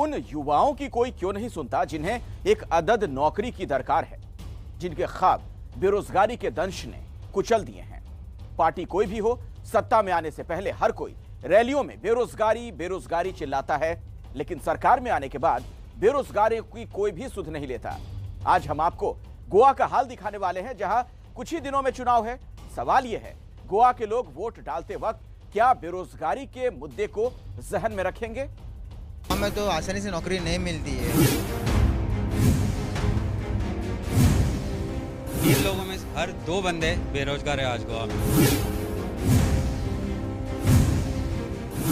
उन युवाओं की कोई क्यों नहीं सुनता जिन्हें एक अदद नौकरी की दरकार है, जिनके ख्वाब बेरोजगारी के दंश ने कुचल दिए हैं। पार्टी कोई भी हो, सत्ता में आने से पहले हर कोई रैलियों में बेरोजगारी बेरोजगारी चिल्लाता है, लेकिन सरकार में आने के बाद बेरोजगारी की कोई भी सुध नहीं लेता। आज हम आपको गोवा का हाल दिखाने वाले हैं, जहां कुछ ही दिनों में चुनाव है। सवाल यह है, गोवा के लोग वोट डालते वक्त क्या बेरोजगारी के मुद्दे को जहन में रखेंगे? हमें तो आसानी से नौकरी नहीं मिलती है। इन लोगों में हर 2 बंदे बेरोजगार है आज गोवा में।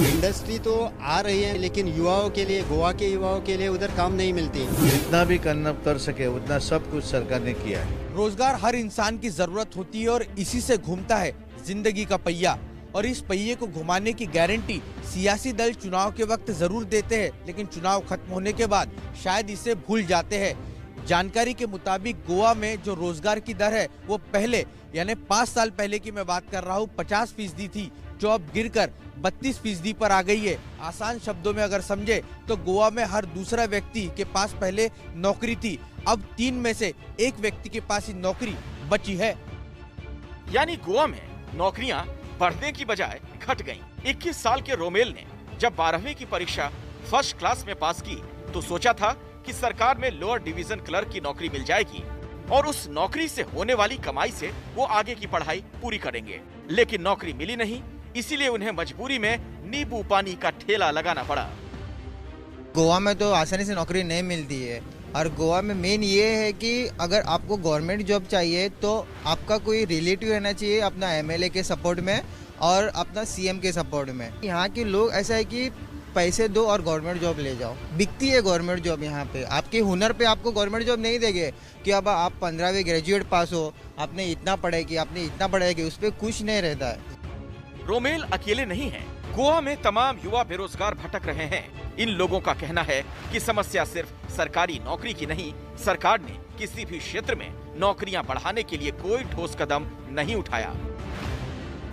इंडस्ट्री तो आ रही है, लेकिन युवाओं के लिए, गोवा के युवाओं के लिए उधर काम नहीं मिलती। जितना भी करना कर सके उतना सब कुछ सरकार ने किया है। रोजगार हर इंसान की जरूरत होती है और इसी से घूमता है जिंदगी का पहिया। और इस पहिए को घुमाने की गारंटी सियासी दल चुनाव के वक्त जरूर देते हैं, लेकिन चुनाव खत्म होने के बाद शायद इसे भूल जाते हैं। जानकारी के मुताबिक गोवा में जो रोजगार की दर है वो पहले यानी 5 साल पहले की मैं बात कर रहा हूँ 50% थी, जो अब गिरकर 32% पर आ गई है। आसान शब्दों में अगर समझे तो गोवा में हर दूसरा व्यक्ति के पास पहले नौकरी थी, अब 3 में से 1 व्यक्ति के पास ही नौकरी बची है। यानी गोवा में नौकरियां बढ़ने की बजाय घट गईं। 21 साल के रोमेल ने जब 12वीं की परीक्षा फर्स्ट क्लास में पास की तो सोचा था कि सरकार में लोअर डिवीजन क्लर्क की नौकरी मिल जाएगी और उस नौकरी से होने वाली कमाई से वो आगे की पढ़ाई पूरी करेंगे। लेकिन नौकरी मिली नहीं, इसीलिए उन्हें मजबूरी में नींबू पानी का ठेला लगाना पड़ा। गोवा में तो आसानी से नौकरी नहीं मिलती है और गोवा में मेन ये है कि अगर आपको गवर्नमेंट जॉब चाहिए तो आपका कोई रिलेटिव रहना चाहिए अपना एमएलए के सपोर्ट में और अपना सीएम के सपोर्ट में। यहाँ के लोग ऐसा है कि पैसे दो और गवर्नमेंट जॉब ले जाओ। बिकती है गवर्नमेंट जॉब यहाँ पे। आपके हुनर पे आपको गवर्नमेंट जॉब नहीं देंगे कि अब आप 15वीं ग्रेजुएट पास हो, आपने इतना पढ़ाई की, उस पर कुछ नहीं रहता है। रोमेल अकेले नहीं हैं। गोवा में तमाम युवा बेरोजगार भटक रहे हैं। इन लोगों का कहना है कि समस्या सिर्फ सरकारी नौकरी की नहीं, सरकार ने किसी भी क्षेत्र में नौकरियां बढ़ाने के लिए कोई ठोस कदम नहीं उठाया।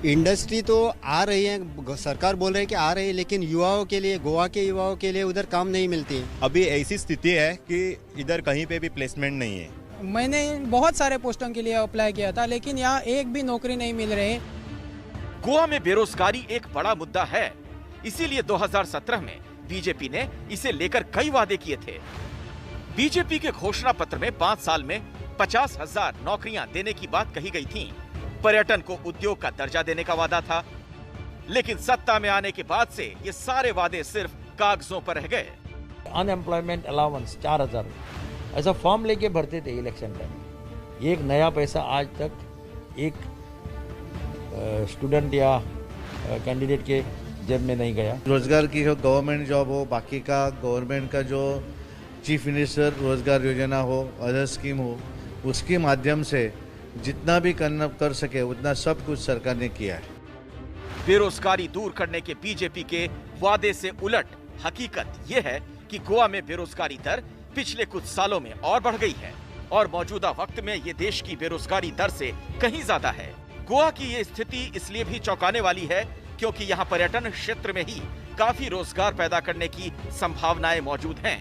इंडस्ट्री तो आ रही है, सरकार बोल रही है कि आ रही है, लेकिन युवाओं के लिए, गोवा के युवाओं के लिए उधर काम नहीं मिलती। अभी ऐसी स्थिति है कि इधर कहीं पे भी प्लेसमेंट नहीं है। मैंने बहुत सारे पोस्टों के लिए अप्लाई किया था, लेकिन यहाँ एक भी नौकरी नहीं मिल रही। गोवा में बेरोजगारी एक बड़ा मुद्दा है, इसीलिए 2017 में बीजेपी ने इसे लेकर कई वादे किए थे। बीजेपी के घोषणा पत्र में 5 साल में 50,000 नौकरियां देने की बात कही गई थी। पर्यटन को उद्योग का दर्जा देने का वादा था, लेकिन सत्ता में आने के बाद से ये सारे वादे सिर्फ कागजों पर रह गए। अनएम्प्लॉयमेंट अलाउंस 4,000 ऐसा फॉर्म लेके भरते थे इलेक्शन टाइम। एक नया पैसा आज तक एक स्टूडेंट या कैंडिडेट के जेब में नहीं गया। रोजगार की हो, गवर्नमेंट जॉब हो, बाकी का गवर्नमेंट का जो चीफ मिनिस्टर रोजगार योजना हो, अदर स्कीम हो, उसके माध्यम से जितना भी करना कर सके उतना सब कुछ सरकार ने किया है। बेरोजगारी दूर करने के बीजेपी के वादे से उलट हकीकत यह है कि गोवा में बेरोजगारी दर पिछले कुछ सालों में और बढ़ गई है और मौजूदा वक्त में ये देश की बेरोजगारी दर से कहीं ज्यादा है। गोवा की ये स्थिति इसलिए भी चौंकाने वाली है क्योंकि यहाँ पर्यटन क्षेत्र में ही काफी रोजगार पैदा करने की संभावनाएं मौजूद हैं।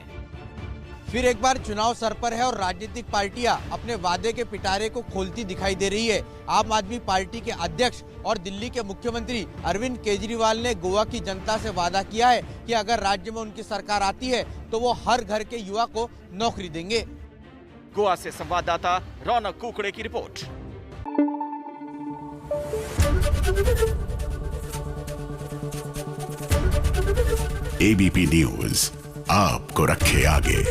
फिर एक बार चुनाव सर पर है और राजनीतिक पार्टियां अपने वादे के पिटारे को खोलती दिखाई दे रही है। आम आदमी पार्टी के अध्यक्ष और दिल्ली के मुख्यमंत्री अरविंद केजरीवाल ने गोवा की जनता से वादा किया है कि अगर राज्य में उनकी सरकार आती है तो वो हर घर के युवा को नौकरी देंगे। गोवा से संवाददाता रौनक कुकड़े की रिपोर्ट। एबीपी न्यूज आपको रखे आगे।